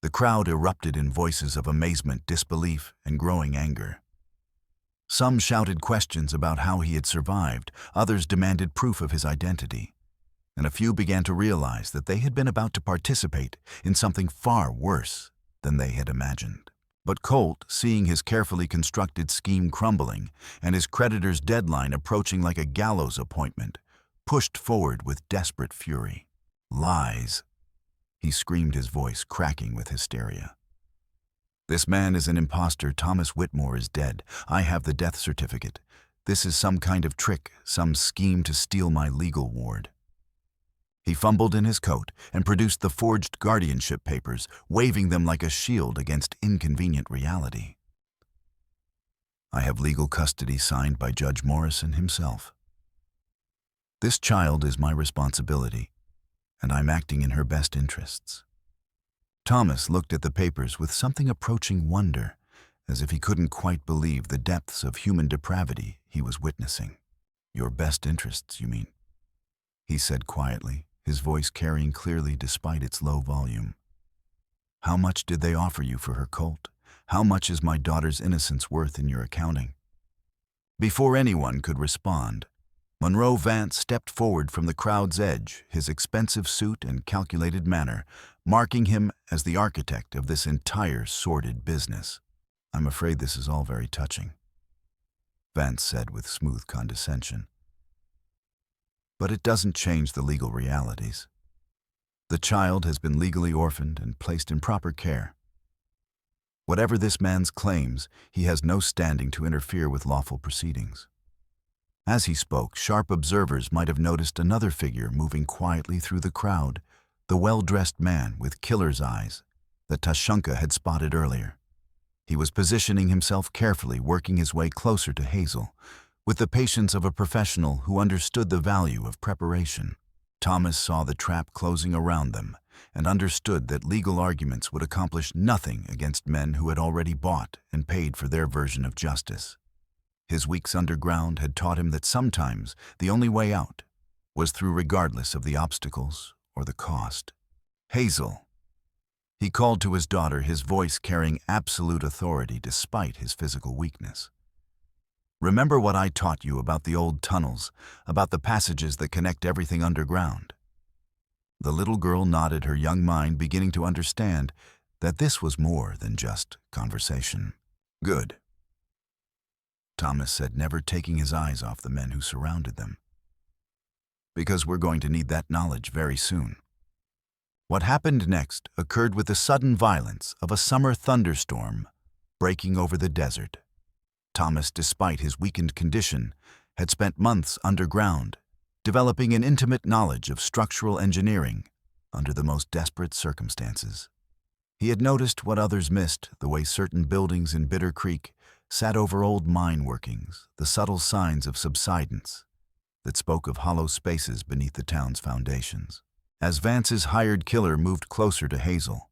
The crowd erupted in voices of amazement, disbelief, and growing anger. Some shouted questions about how he had survived, others demanded proof of his identity, and a few began to realize that they had been about to participate in something far worse than they had imagined. But Colt, seeing his carefully constructed scheme crumbling and his creditor's deadline approaching like a gallows appointment, pushed forward with desperate fury. "Lies," he screamed, his voice cracking with hysteria. "This man is an imposter. Thomas Whitmore is dead. I have the death certificate. This is some kind of trick, some scheme to steal my legal ward." He fumbled in his coat and produced the forged guardianship papers, waving them like a shield against inconvenient reality. "I have legal custody signed by Judge Morrison himself. This child is my responsibility, and I'm acting in her best interests." Thomas looked at the papers with something approaching wonder, as if he couldn't quite believe the depths of human depravity he was witnessing. "Your best interests, you mean?" he said quietly, his voice carrying clearly despite its low volume. "How much did they offer you for her, Colt? How much is my daughter's innocence worth in your accounting?" Before anyone could respond, Monroe Vance stepped forward from the crowd's edge, his expensive suit and calculated manner marking him as the architect of this entire sordid business. "I'm afraid this is all very touching," Vance said with smooth condescension. "But it doesn't change the legal realities. The child has been legally orphaned and placed in proper care. Whatever this man's claims, he has no standing to interfere with lawful proceedings." As he spoke, sharp observers might have noticed another figure moving quietly through the crowd, the well-dressed man with killer's eyes that Tashanka had spotted earlier. He was positioning himself carefully, working his way closer to Hazel, with the patience of a professional who understood the value of preparation. Thomas saw the trap closing around them and understood that legal arguments would accomplish nothing against men who had already bought and paid for their version of justice. His weeks underground had taught him that sometimes the only way out was through, regardless of the obstacles or the cost. "Hazel," he called to his daughter, his voice carrying absolute authority despite his physical weakness. "Remember what I taught you about the old tunnels, about the passages that connect everything underground?" The little girl nodded, her young mind beginning to understand that this was more than just conversation. "Good," Thomas said, never taking his eyes off the men who surrounded them. "Because we're going to need that knowledge very soon." What happened next occurred with the sudden violence of a summer thunderstorm breaking over the desert. Thomas, despite his weakened condition, had spent months underground, developing an intimate knowledge of structural engineering under the most desperate circumstances. He had noticed what others missed, the way certain buildings in Bitter Creek sat over old mine workings, the subtle signs of subsidence that spoke of hollow spaces beneath the town's foundations. As Vance's hired killer moved closer to Hazel,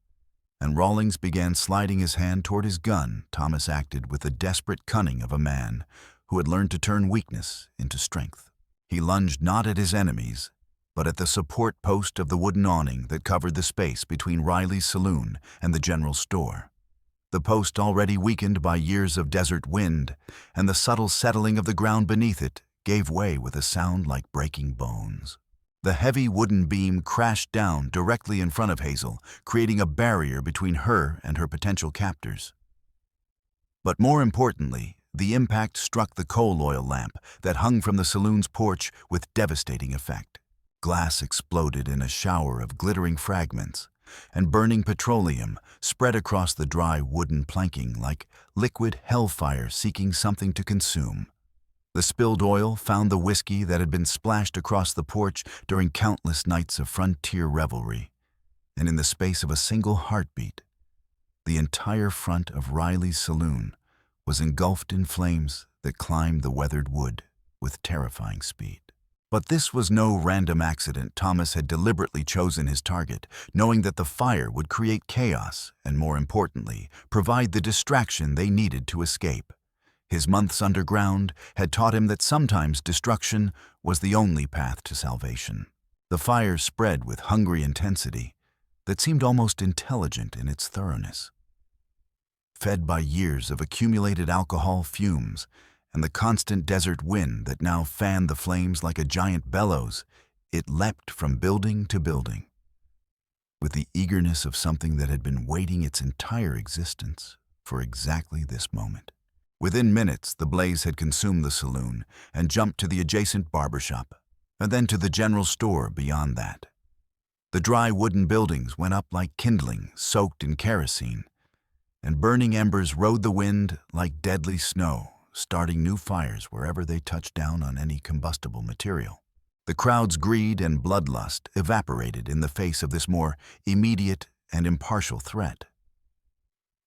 and Rawlings began sliding his hand toward his gun, Thomas acted with the desperate cunning of a man who had learned to turn weakness into strength. He lunged not at his enemies, but at the support post of the wooden awning that covered the space between Riley's saloon and the general store. The post, already weakened by years of desert wind and the subtle settling of the ground beneath it, gave way with a sound like breaking bones. The heavy wooden beam crashed down directly in front of Hazel, creating a barrier between her and her potential captors. But more importantly, the impact struck the coal oil lamp that hung from the saloon's porch with devastating effect. Glass exploded in a shower of glittering fragments, and burning petroleum spread across the dry wooden planking like liquid hellfire seeking something to consume. The spilled oil found the whiskey that had been splashed across the porch during countless nights of frontier revelry, and in the space of a single heartbeat, the entire front of Riley's saloon was engulfed in flames that climbed the weathered wood with terrifying speed. But this was no random accident. Thomas had deliberately chosen his target, knowing that the fire would create chaos and, more importantly, provide the distraction they needed to escape. His months underground had taught him that sometimes destruction was the only path to salvation. The fire spread with hungry intensity that seemed almost intelligent in its thoroughness. Fed by years of accumulated alcohol fumes and the constant desert wind that now fanned the flames like a giant bellows, it leapt from building to building, with the eagerness of something that had been waiting its entire existence for exactly this moment. Within minutes, the blaze had consumed the saloon and jumped to the adjacent barbershop, and then to the general store beyond that. The dry wooden buildings went up like kindling soaked in kerosene, and burning embers rode the wind like deadly snow, starting new fires wherever they touched down on any combustible material. The crowd's greed and bloodlust evaporated in the face of this more immediate and impartial threat.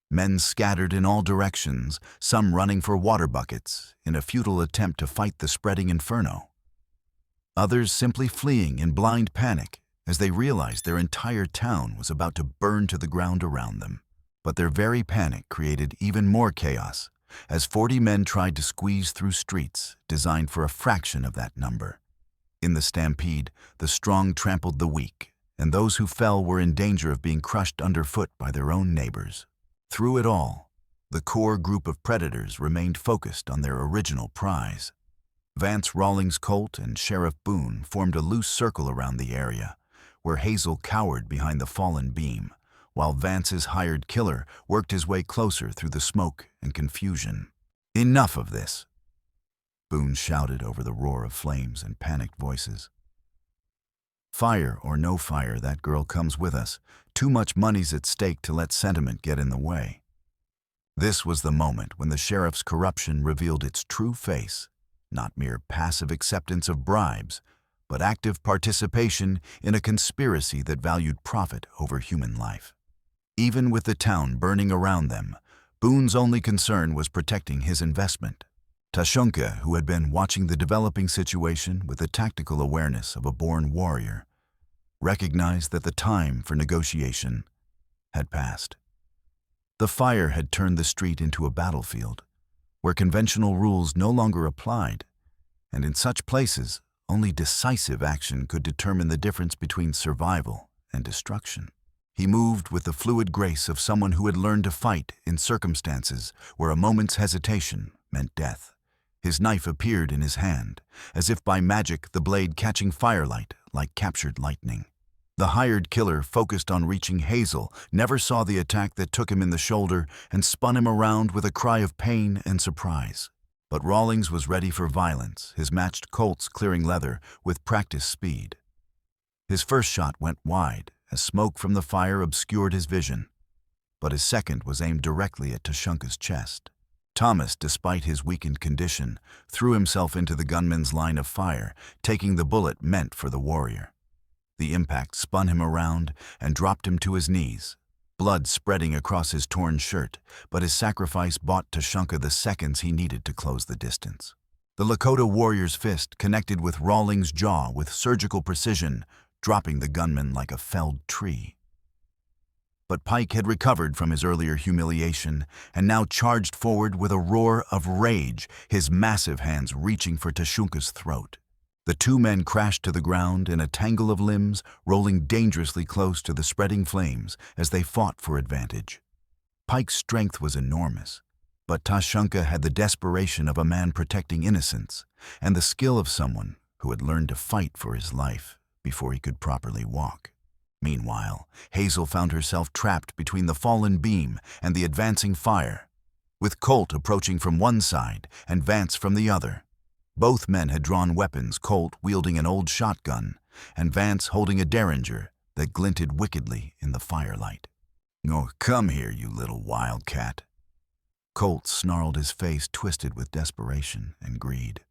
Men scattered in all directions, some running for water buckets in a futile attempt to fight the spreading inferno. Others simply fleeing in blind panic as they realized their entire town was about to burn to the ground around them. But their very panic created even more chaos as 40 men tried to squeeze through streets designed for a fraction of that number. In the stampede, the strong trampled the weak, and those who fell were in danger of being crushed underfoot by their own neighbors. Through it all, the core group of predators remained focused on their original prize. Vance Rawlings' Colt and Sheriff Boone formed a loose circle around the area, where Hazel cowered behind the fallen beam, while Vance's hired killer worked his way closer through the smoke and confusion. "Enough of this," Boone shouted over the roar of flames and panicked voices. "Fire or no fire, that girl comes with us. Too much money's at stake to let sentiment get in the way." This was the moment when the sheriff's corruption revealed its true face, not mere passive acceptance of bribes, but active participation in a conspiracy that valued profit over human life. Even with the town burning around them, Boone's only concern was protecting his investment. Tashunke, who had been watching the developing situation with the tactical awareness of a born warrior, recognized that the time for negotiation had passed. The fire had turned the street into a battlefield, where conventional rules no longer applied, and in such places, only decisive action could determine the difference between survival and destruction. He moved with the fluid grace of someone who had learned to fight in circumstances where a moment's hesitation meant death. His knife appeared in his hand, as if by magic, the blade catching firelight like captured lightning. The hired killer, focused on reaching Hazel, never saw the attack that took him in the shoulder and spun him around with a cry of pain and surprise. But Rawlings was ready for violence, his matched Colts clearing leather with practiced speed. His first shot went wide, as smoke from the fire obscured his vision, but his second was aimed directly at Tashunke's chest. Thomas, despite his weakened condition, threw himself into the gunman's line of fire, taking the bullet meant for the warrior. The impact spun him around and dropped him to his knees, blood spreading across his torn shirt, but his sacrifice bought Tashunke the seconds he needed to close the distance. The Lakota warrior's fist connected with Rawlings' jaw with surgical precision, dropping the gunman like a felled tree. But Pike had recovered from his earlier humiliation and now charged forward with a roar of rage, his massive hands reaching for Tashunke's throat. The two men crashed to the ground in a tangle of limbs, rolling dangerously close to the spreading flames as they fought for advantage. Pike's strength was enormous, but Tashunke had the desperation of a man protecting innocence and the skill of someone who had learned to fight for his life before he could properly walk. Meanwhile, Hazel found herself trapped between the fallen beam and the advancing fire, with Colt approaching from one side and Vance from the other. Both men had drawn weapons, Colt wielding an old shotgun, and Vance holding a derringer that glinted wickedly in the firelight. "Oh, come here, you little wildcat." Colt snarled, his face twisted with desperation and greed.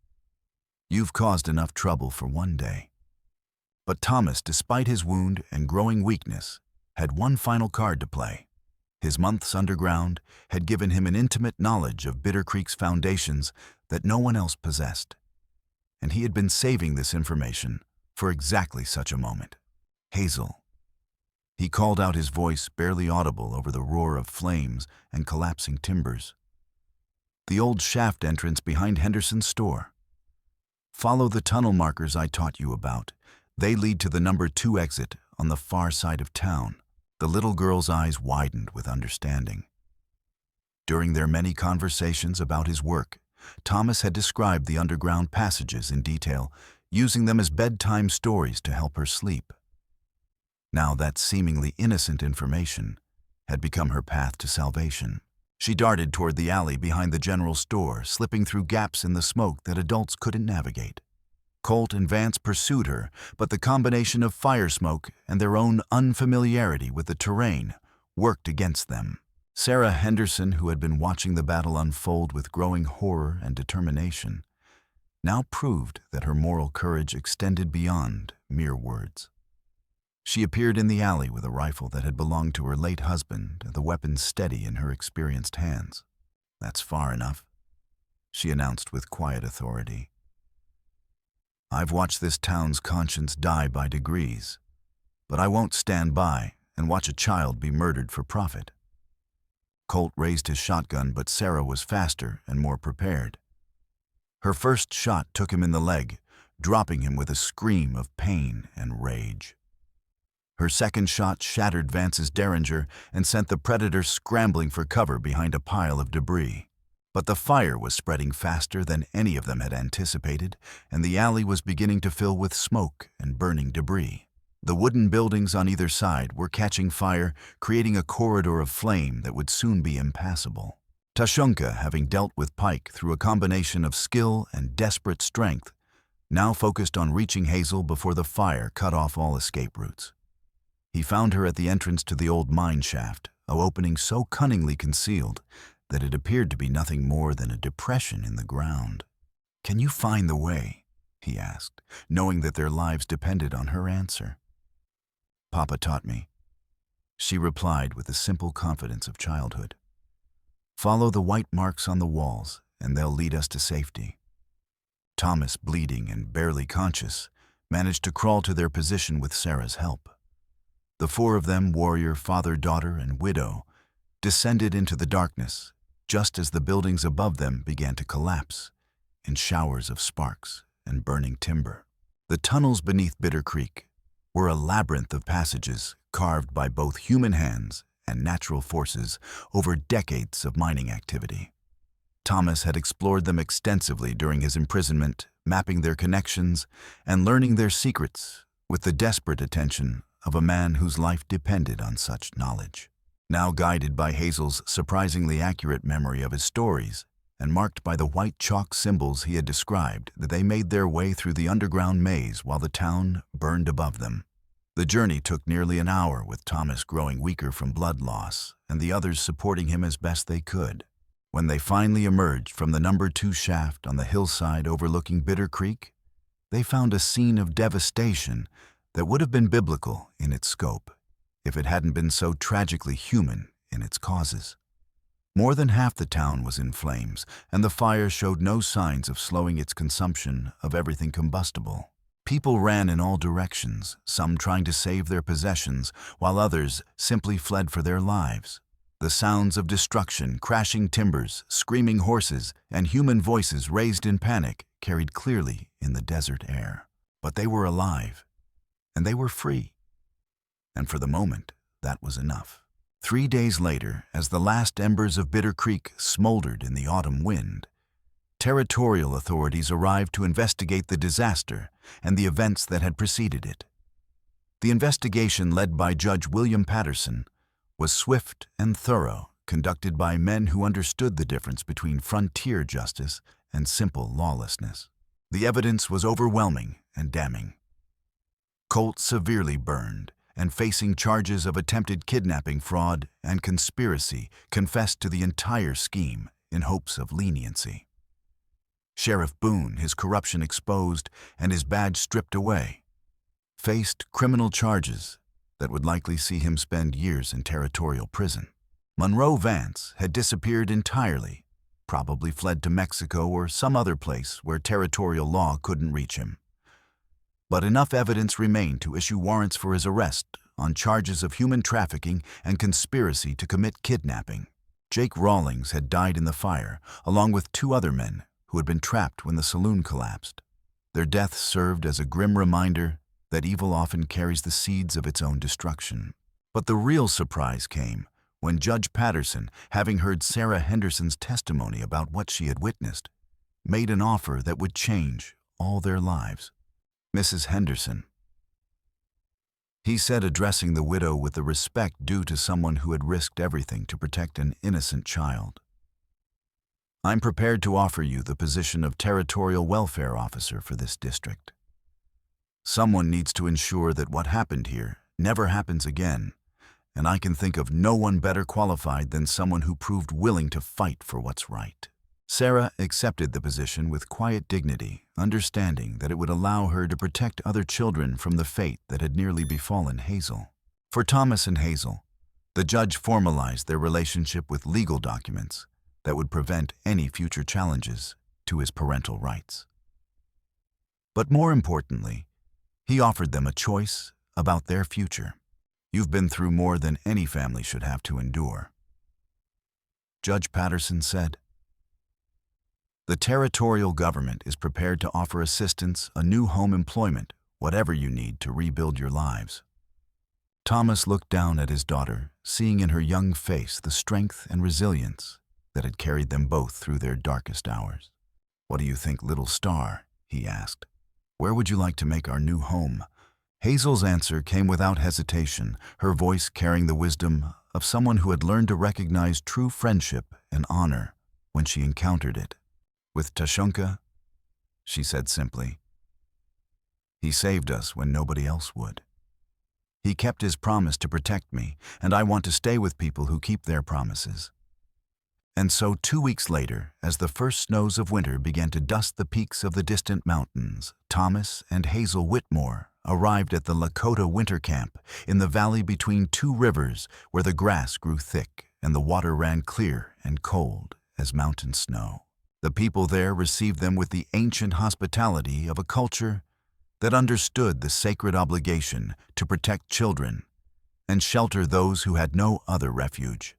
"You've caused enough trouble for one day." But Thomas, despite his wound and growing weakness, had one final card to play. His months underground had given him an intimate knowledge of Bitter Creek's foundations that no one else possessed, and he had been saving this information for exactly such a moment. "Hazel." He called out, his voice barely audible over the roar of flames and collapsing timbers. The old shaft entrance behind Henderson's store. Follow the tunnel markers I taught you about. They lead to the number 2 exit on the far side of town. The little girl's eyes widened with understanding. During their many conversations about his work, Thomas had described the underground passages in detail, using them as bedtime stories to help her sleep. Now that seemingly innocent information had become her path to salvation. She darted toward the alley behind the general store, slipping through gaps in the smoke that adults couldn't navigate. Colt and Vance pursued her, but the combination of fire smoke and their own unfamiliarity with the terrain worked against them. Sarah Henderson, who had been watching the battle unfold with growing horror and determination, now proved that her moral courage extended beyond mere words. She appeared in the alley with a rifle that had belonged to her late husband, the weapon steady in her experienced hands. "That's far enough," she announced with quiet authority. "I've watched this town's conscience die by degrees, but I won't stand by and watch a child be murdered for profit." Colt raised his shotgun, but Sarah was faster and more prepared. Her first shot took him in the leg, dropping him with a scream of pain and rage. Her second shot shattered Vance's derringer and sent the predator scrambling for cover behind a pile of debris. But the fire was spreading faster than any of them had anticipated, and the alley was beginning to fill with smoke and burning debris. The wooden buildings on either side were catching fire, creating a corridor of flame that would soon be impassable. Tashunke, having dealt with Pike through a combination of skill and desperate strength, now focused on reaching Hazel before the fire cut off all escape routes. He found her at the entrance to the old mine shaft, an opening so cunningly concealed that it appeared to be nothing more than a depression in the ground. "Can you find the way?" he asked, knowing that their lives depended on her answer. "Papa taught me," she replied with the simple confidence of childhood. "Follow the white marks on the walls, and they'll lead us to safety." Thomas, bleeding and barely conscious, managed to crawl to their position with Sarah's help. The 4 of them, warrior, father, daughter, and widow, descended into the darkness just as the buildings above them began to collapse in showers of sparks and burning timber. The tunnels beneath Bitter Creek were a labyrinth of passages carved by both human hands and natural forces over decades of mining activity. Thomas had explored them extensively during his imprisonment, mapping their connections and learning their secrets with the desperate attention of a man whose life depended on such knowledge. Now guided by Hazel's surprisingly accurate memory of his stories, and marked by the white chalk symbols he had described, they made their way through the underground maze while the town burned above them. The journey took nearly an hour, with Thomas growing weaker from blood loss and the others supporting him as best they could. When they finally emerged from the number 2 shaft on the hillside overlooking Bitter Creek, they found a scene of devastation that would have been biblical in its scope if it hadn't been so tragically human in its causes. More than half the town was in flames, and the fire showed no signs of slowing its consumption of everything combustible. People ran in all directions, some trying to save their possessions, while others simply fled for their lives. The sounds of destruction, crashing timbers, screaming horses, and human voices raised in panic carried clearly in the desert air. But they were alive, and they were free. And for the moment, that was enough. 3 days later, as the last embers of Bitter Creek smoldered in the autumn wind, territorial authorities arrived to investigate the disaster and the events that had preceded it. The investigation, led by Judge William Patterson, was swift and thorough, conducted by men who understood the difference between frontier justice and simple lawlessness. The evidence was overwhelming and damning. Colt, severely burned and facing charges of attempted kidnapping, fraud, and conspiracy, confessed to the entire scheme in hopes of leniency. Sheriff Boone, his corruption exposed and his badge stripped away, faced criminal charges that would likely see him spend years in territorial prison. Monroe Vance had disappeared entirely, probably fled to Mexico or some other place where territorial law couldn't reach him. But enough evidence remained to issue warrants for his arrest on charges of human trafficking and conspiracy to commit kidnapping. Jake Rawlings had died in the fire, along with 2 other men who had been trapped when the saloon collapsed. Their deaths served as a grim reminder that evil often carries the seeds of its own destruction. But the real surprise came when Judge Patterson, having heard Sarah Henderson's testimony about what she had witnessed, made an offer that would change all their lives. "Mrs. Henderson," he said, addressing the widow with the respect due to someone who had risked everything to protect an innocent child, "I'm prepared to offer you the position of Territorial Welfare Officer for this district. Someone needs to ensure that what happened here never happens again, and I can think of no one better qualified than someone who proved willing to fight for what's right." Sarah accepted the position with quiet dignity, understanding that it would allow her to protect other children from the fate that had nearly befallen Hazel. For Thomas and Hazel, the judge formalized their relationship with legal documents that would prevent any future challenges to his parental rights. But more importantly, he offered them a choice about their future. "You've been through more than any family should have to endure," Judge Patterson said. "The territorial government is prepared to offer assistance, a new home, employment, whatever you need to rebuild your lives." Thomas looked down at his daughter, seeing in her young face the strength and resilience that had carried them both through their darkest hours. "What do you think, little star?" he asked. "Where would you like to make our new home?" Hazel's answer came without hesitation, her voice carrying the wisdom of someone who had learned to recognize true friendship and honor when she encountered it. "With Tashunke," she said simply. "He saved us when nobody else would. He kept his promise to protect me, and I want to stay with people who keep their promises." And so 2 weeks later, as the first snows of winter began to dust the peaks of the distant mountains, Thomas and Hazel Whitmore arrived at the Lakota winter camp in the valley between 2 rivers where the grass grew thick and the water ran clear and cold as mountain snow. The people there received them with the ancient hospitality of a culture that understood the sacred obligation to protect children and shelter those who had no other refuge.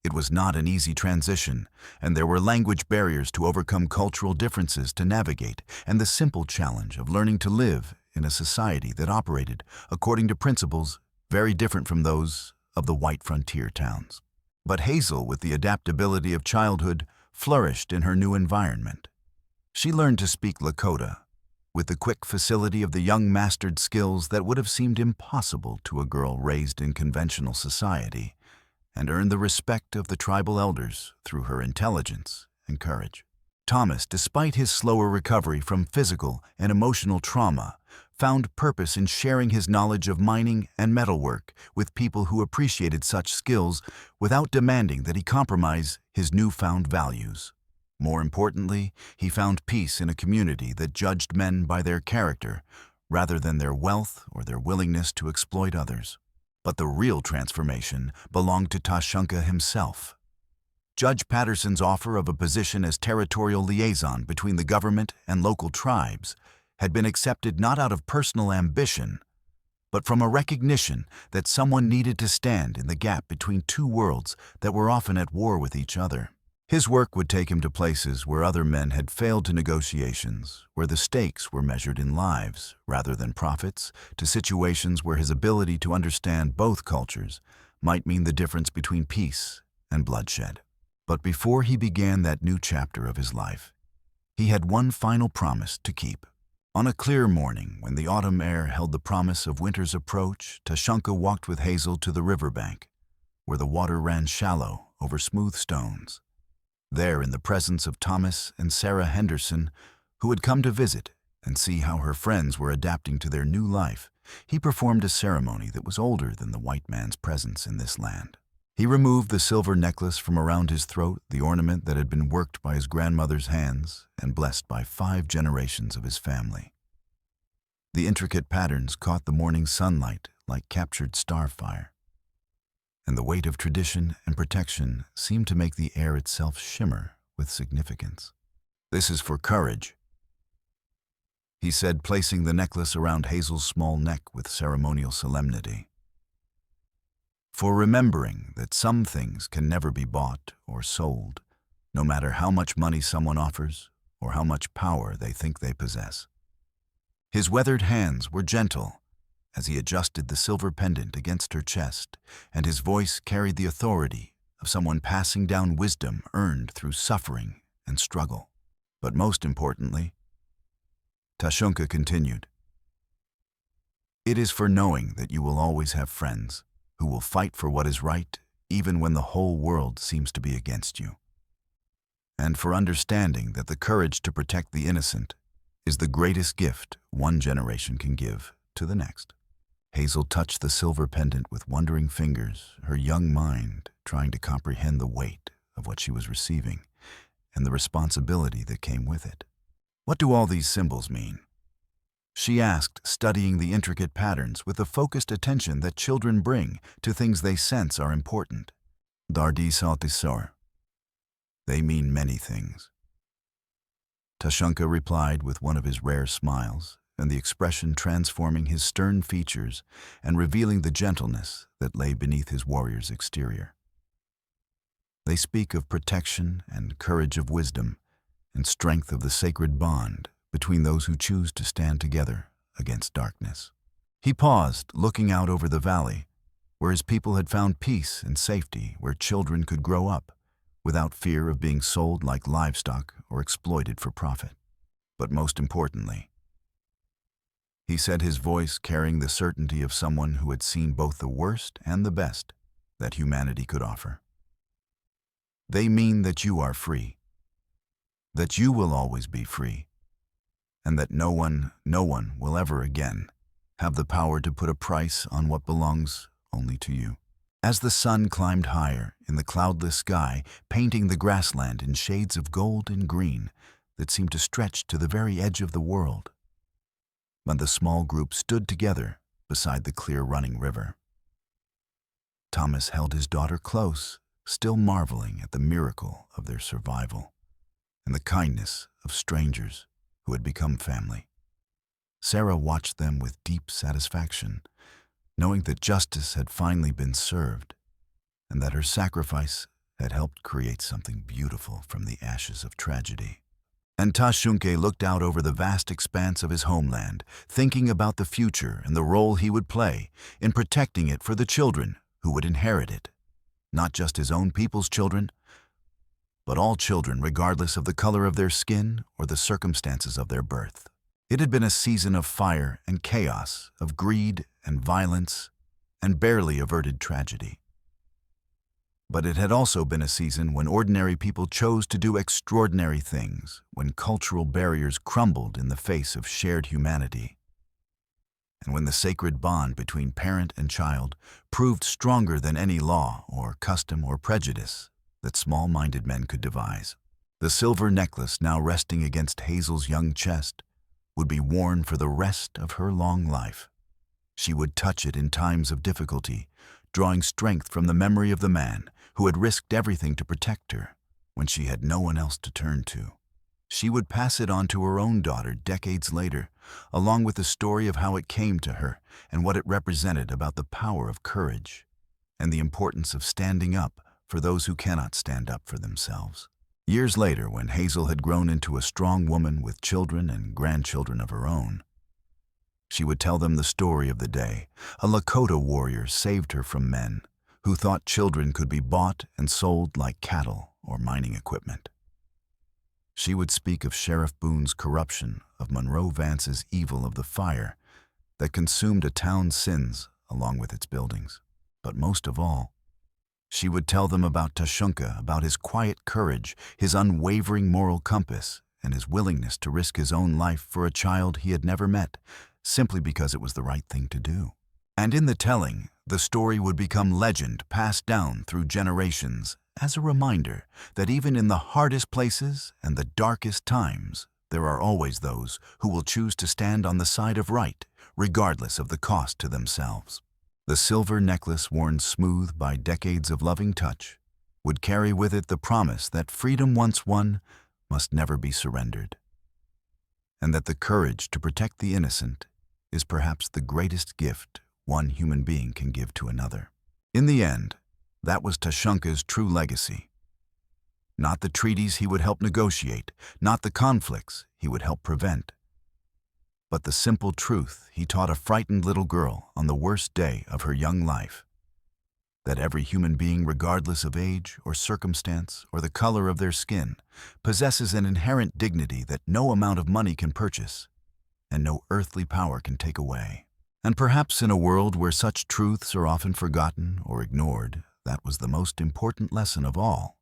It was not an easy transition, and there were language barriers to overcome, cultural differences to navigate, and the simple challenge of learning to live in a society that operated according to principles very different from those of the white frontier towns. But Hazel, with the adaptability of childhood, flourished in her new environment. She learned to speak Lakota with the quick facility of the young, mastered skills that would have seemed impossible to a girl raised in conventional society, and earned the respect of the tribal elders through her intelligence and courage. Thomas, despite his slower recovery from physical and emotional trauma, found purpose in sharing his knowledge of mining and metalwork with people who appreciated such skills without demanding that he compromise his newfound values. More importantly, he found peace in a community that judged men by their character rather than their wealth or their willingness to exploit others. But the real transformation belonged to Tashunke himself. Judge Patterson's offer of a position as territorial liaison between the government and local tribes had been accepted not out of personal ambition, but from a recognition that someone needed to stand in the gap between 2 worlds that were often at war with each other. His work would take him to places where other men had failed to negotiations, where the stakes were measured in lives rather than profits, to situations where his ability to understand both cultures might mean the difference between peace and bloodshed. But before he began that new chapter of his life, he had one final promise to keep. On a clear morning, when the autumn air held the promise of winter's approach, Tashanka walked with Hazel to the riverbank, where the water ran shallow over smooth stones. There, in the presence of Thomas and Sarah Henderson, who had come to visit and see how her friends were adapting to their new life, he performed a ceremony that was older than the white man's presence in this land. He removed the silver necklace from around his throat, the ornament that had been worked by his grandmother's hands and blessed by 5 generations of his family. The intricate patterns caught the morning sunlight like captured starfire, and the weight of tradition and protection seemed to make the air itself shimmer with significance. "This is for courage," he said, placing the necklace around Hazel's small neck with ceremonial solemnity. for remembering that some things can never be bought or sold, no matter how much money someone offers or how much power they think they possess. His weathered hands were gentle as he adjusted the silver pendant against her chest, and his voice carried the authority of someone passing down wisdom earned through suffering and struggle. But most importantly, Tashunke continued, "It is for knowing that you will always have friends who will fight for what is right even when the whole world seems to be against you. And for understanding that the courage to protect the innocent is the greatest gift one generation can give to the next." Hazel touched the silver pendant with wondering fingers, her young mind trying to comprehend the weight of what she was receiving and the responsibility that came with it. "What do all these symbols mean?" she asked, studying the intricate patterns with the focused attention that children bring to things they sense are important. "Dardi saltisor. They mean many things." Tashanka replied with one of his rare smiles, and the expression transforming his stern features and revealing the gentleness that lay beneath his warrior's exterior. "They speak of protection and courage of wisdom and strength of the sacred bond between those who choose to stand together against darkness." He paused, looking out over the valley, where his people had found peace and safety, where children could grow up without fear of being sold like livestock or exploited for profit. But most importantly, he said, his voice carrying the certainty of someone who had seen both the worst and the best that humanity could offer, "They mean that you are free, that you will always be free, and that no one will ever again have the power to put a price on what belongs only to you." As the sun climbed higher in the cloudless sky, painting the grassland in shades of gold and green that seemed to stretch to the very edge of the world, and the small group stood together beside the clear running river. Thomas held his daughter close, still marveling at the miracle of their survival and the kindness of strangers who had become family. Sarah watched them with deep satisfaction, knowing that justice had finally been served and that her sacrifice had helped create something beautiful from the ashes of tragedy. And Tashunke looked out over the vast expanse of his homeland, thinking about the future and the role he would play in protecting it for the children who would inherit it. Not just his own people's children, but all children regardless of the color of their skin or the circumstances of their birth. It had been a season of fire and chaos, of greed and violence, and barely averted tragedy. But it had also been a season when ordinary people chose to do extraordinary things, when cultural barriers crumbled in the face of shared humanity, and when the sacred bond between parent and child proved stronger than any law or custom or prejudice that small-minded men could devise. The silver necklace now resting against Hazel's young chest would be worn for the rest of her long life. She would touch it in times of difficulty, drawing strength from the memory of the man who had risked everything to protect her when she had no one else to turn to. She would pass it on to her own daughter decades later, along with the story of how it came to her and what it represented about the power of courage and the importance of standing up for those who cannot stand up for themselves. Years later, when Hazel had grown into a strong woman with children and grandchildren of her own, she would tell them the story of the day a Lakota warrior saved her from men who thought children could be bought and sold like cattle or mining equipment. She would speak of Sheriff Boone's corruption, of Monroe Vance's evil of the fire that consumed a town's sins along with its buildings. But most of all, she would tell them about Tashunke, about his quiet courage, his unwavering moral compass, and his willingness to risk his own life for a child he had never met, simply because it was the right thing to do. And in the telling, the story would become legend passed down through generations as a reminder that even in the hardest places and the darkest times, there are always those who will choose to stand on the side of right, regardless of the cost to themselves. The silver necklace, worn smooth by decades of loving touch, would carry with it the promise that freedom once won must never be surrendered, and that the courage to protect the innocent is perhaps the greatest gift one human being can give to another. In the end, that was Tashunke's true legacy. Not the treaties he would help negotiate, not the conflicts he would help prevent, but the simple truth he taught a frightened little girl on the worst day of her young life: that every human being, regardless of age or circumstance or the color of their skin, possesses an inherent dignity that no amount of money can purchase and no earthly power can take away. And perhaps in a world where such truths are often forgotten or ignored, that was the most important lesson of all.